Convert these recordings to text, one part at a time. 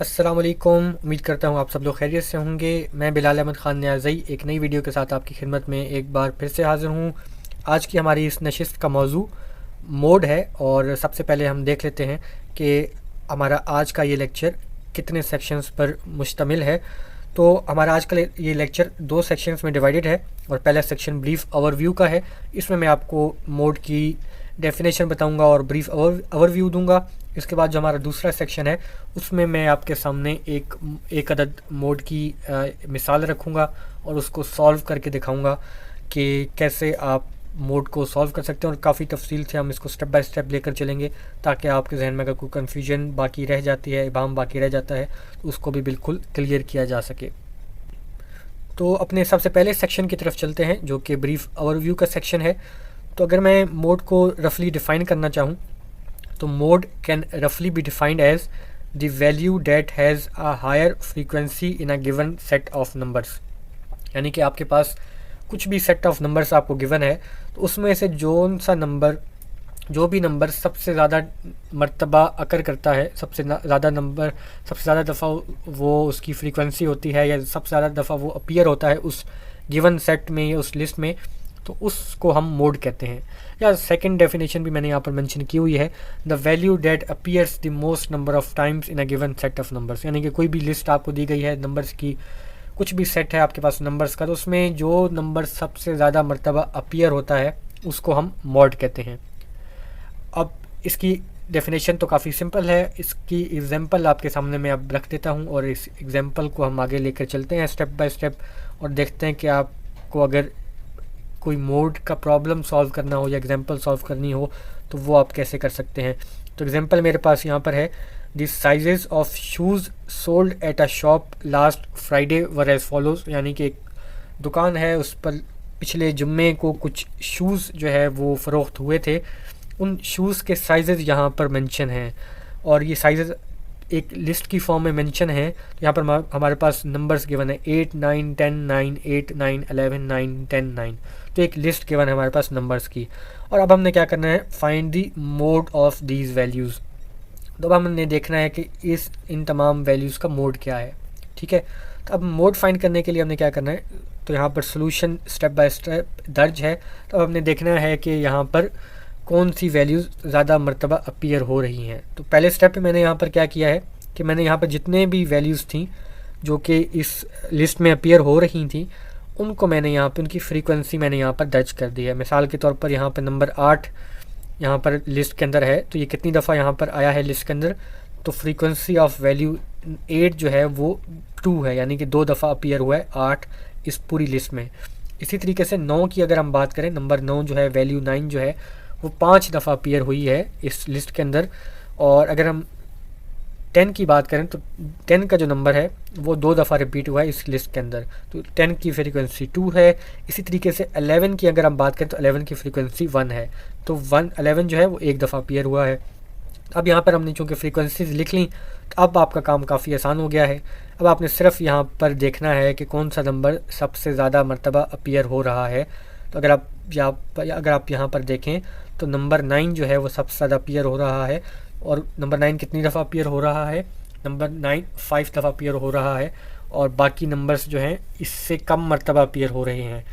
अस्सलाम वालेकुम। उम्मीद करता हूँ आप सब लोग खैरियत से होंगे। मैं बिलाल अहमद ख़ान न्याज़ई एक नई वीडियो के साथ आपकी खिदमत में एक बार फिर से हाज़िर हूँ। आज की हमारी इस नशिस्त का मौजू मोड है और सबसे पहले हम देख लेते हैं कि हमारा आज का ये लेक्चर कितने सेक्शंस पर मुश्तमिल है। तो हमारा आज का ये लेक्चर 2 सेक्शंस में डिवाइडेड है और पहला सेक्शन ब्रीफ ओवरव्यू का है। इसमें मैं आपको मोड की डेफिनेशन बताऊंगा और ब्रीफ ओवरव्यू दूंगा। इसके बाद जो हमारा दूसरा सेक्शन है उसमें मैं आपके सामने एक अदद मोड की मिसाल रखूंगा और उसको सॉल्व करके दिखाऊंगा कि कैसे आप मोड को सॉल्व कर सकते हैं और काफ़ी तफसील से हम इसको स्टेप बाय स्टेप लेकर चलेंगे ताकि आपके जहन में अगर कोई कन्फ्यूजन बाकी रह जाती है, इबाम बाकी रह जाता है, तो उसको भी बिल्कुल क्लियर किया जा सके। तो अपने सबसे पहले सेक्शन की तरफ चलते हैं जो कि ब्रीफ ओवरव्यू का सेक्शन है। तो अगर मैं मोड को रफली डिफ़ाइन करना चाहूँ तो मोड कैन रफली be defined as the value that has a higher frequency in a given set of numbers. यानी कि आपके पास कुछ भी सेट ऑफ नंबर्स आपको गिवन है तो उसमें से जो भी नंबर सबसे ज़्यादा मर्तबा अकर करता है, सबसे ज़्यादा दफ़ा वो उसकी फ्रीक्वेंसी होती है या सबसे ज़्यादा दफ़ा वो अपीयर होता है उस गिवन सेट में या उस लिस्ट में, तो उसको हम मोड कहते हैं। या सेकंड डेफिनेशन भी मैंने यहाँ पर मेंशन की हुई है, the value that appears the most number of times in a given set of numbers. यानी कि कोई भी लिस्ट आपको दी गई है नंबर्स की, कुछ भी सेट है आपके पास नंबर्स का, तो उसमें जो नंबर सबसे ज़्यादा मरतबा अपीयर होता है उसको हम मोड कहते हैं। अब इसकी डेफिनेशन तो काफ़ी सिंपल है। इसकी एग्जांपल आपके सामने मैं अब रख देता हूँ और इस एग्जांपल को हम आगे लेकर चलते हैं स्टेप बाय स्टेप और देखते हैं कि आपको अगर कोई मोड का प्रॉब्लम सॉल्व करना हो या एग्जांपल सॉल्व करनी हो तो वो आप कैसे कर सकते हैं। तो एग्जांपल मेरे पास यहाँ पर है, the sizes of shoes sold at a shop last Friday were as follows. यानी कि एक दुकान है, उस पर पिछले जुम्मे को कुछ शूज़ जो है वो फ़रोख्त हुए थे। उन शूज़ के साइजेस यहाँ पर मेंशन हैं और ये साइजेस एक लिस्ट की फॉर्म में मेंशन है। तो यहाँ पर हमारे पास नंबर्स गिवन है 8, 9, 10, 9, 8, 9, 11, 9, 10, 9। तो एक लिस्ट गिवन है हमारे पास नंबर्स की और अब हमने क्या करना है, find the mode of these values. तो अब हमने देखना है कि इन तमाम वैल्यूज़ का मोड क्या है। ठीक है, तो अब मोड फाइंड करने के लिए हमने क्या करना है, तो यहाँ पर सोल्यूशन स्टेप बाय स्टेप दर्ज है। तो अब हमने देखना है कि यहाँ पर कौन सी वैल्यूज़ ज़्यादा मरतबा अपीयर हो रही हैं। तो पहले स्टेप पे मैंने यहाँ पर क्या किया है कि मैंने यहाँ पर जितने भी वैल्यूज़ थी जो कि इस लिस्ट में अपीयर हो रही थी उनको मैंने यहाँ पे उनकी फ्रीक्वेंसी मैंने यहाँ पर दर्ज कर दी है। मिसाल के तौर पर यहाँ पर नंबर 8 यहाँ पर लिस्ट के अंदर है, तो ये कितनी दफ़ा यहाँ पर आया है लिस्ट के अंदर, तो फ्रीक्वेंसी ऑफ वैल्यू 8 जो है वो 2 है, यानी कि 2 दफ़ा अपीयर हुआ है 8 इस पूरी लिस्ट में। इसी तरीके से 9 की अगर हम बात करें, नंबर 9 जो है वैल्यू 9 जो है वो 5 दफ़ा अपीयर हुई है इस लिस्ट के अंदर। और अगर हम 10 की बात करें तो 10 का जो नंबर है वो 2 दफ़ा रिपीट हुआ है इस लिस्ट के अंदर, तो 10 की फ्रीक्वेंसी 2 है। इसी तरीके से 11 की अगर हम बात करें तो 11 की फ्रीक्वेंसी 1 है, तो 11 जो है वो 1 दफ़ा अपीयर हुआ है। अब यहाँ पर हमने चूँकि फ्रीक्वेंसीज लिख ली तो अब आपका काम काफ़ी आसान हो गया है। अब आपने सिर्फ यहाँ पर देखना है कि कौन सा नंबर सबसे ज़्यादा मरतबा अपीयर हो रहा है। तो अगर आप यहाँ पर देखें तो नंबर 9 जो है वो सबसे ज़्यादा अपीयर हो रहा है। और नंबर 9 कितनी दफ़ा अपीयर हो रहा है, नंबर 9 5 दफ़ा अपीयर हो रहा है और बाकी नंबर्स जो हैं इससे कम मरतबा अपीयर हो रहे हैं।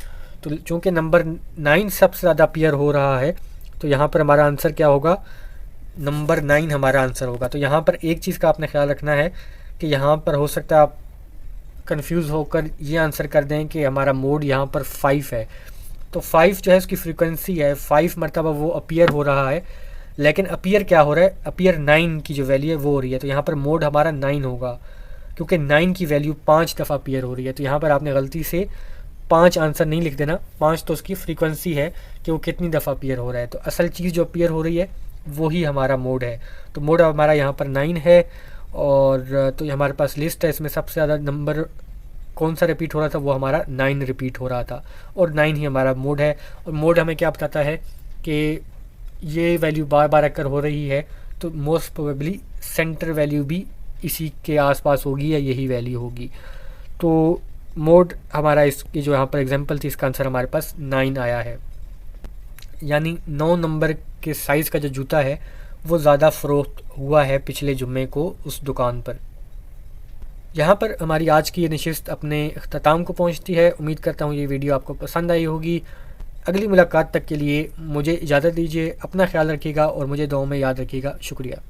तो चूँकि नंबर 9 सबसे ज़्यादा अपीयर हो रहा है तो यहाँ पर हमारा आंसर क्या होगा, नंबर 9 हमारा आंसर होगा। तो यहाँ पर एक चीज़ का आपने ख्याल रखना है कि यहाँ पर हो सकता है आप कंफ्यूज होकर ये आंसर कर दें कि हमारा मोड यहाँ पर 5 है। तो 5 जो है उसकी फ्रीक्वेंसी है 5 मरतबा वो अपीयर हो रहा है, लेकिन अपीयर क्या हो रहा है, अपीयर 9 की जो वैल्यू है वो हो रही है। तो यहाँ पर मोड हमारा 9 होगा क्योंकि 9 की वैल्यू 5 दफ़ा अपीयर हो रही है। तो यहाँ पर आपने गलती से 5 आंसर नहीं लिख देना, 5 तो उसकी फ्रीक्वेंसी है कि वो कितनी दफ़ा अपीयर हो रहा है। तो असल चीज़ जो अपीयर हो रही है वही हमारा मोड है। तो मोड हमारा यहाँ पर 9 है और तो ये हमारे पास लिस्ट है, इसमें सबसे ज़्यादा नंबर कौन सा रिपीट हो रहा था, वो हमारा 9 रिपीट हो रहा था और 9 ही हमारा मोड है। और मोड हमें क्या बताता है कि ये वैल्यू बार बार अगर हो रही है तो मोस्ट प्रोबेबली सेंटर वैल्यू भी इसी के आसपास होगी या यही वैल्यू होगी। तो मोड हमारा इसकी जो यहाँ पर एग्जांपल थी इसका आंसर हमारे पास 9 आया है। यानी 9 नंबर के साइज़ का जो जूता है वो ज़्यादा फ़रोख्त हुआ है पिछले जुम्मे को उस दुकान पर। यहाँ पर हमारी आज की ये नशिस्त अपने अख्ताम को पहुँचती है। उम्मीद करता हूँ ये वीडियो आपको पसंद आई होगी। अगली मुलाकात तक के लिए मुझे इजाज़त दीजिए। अपना ख्याल रखिएगा और मुझे दुआओं में याद रखिएगा। शुक्रिया।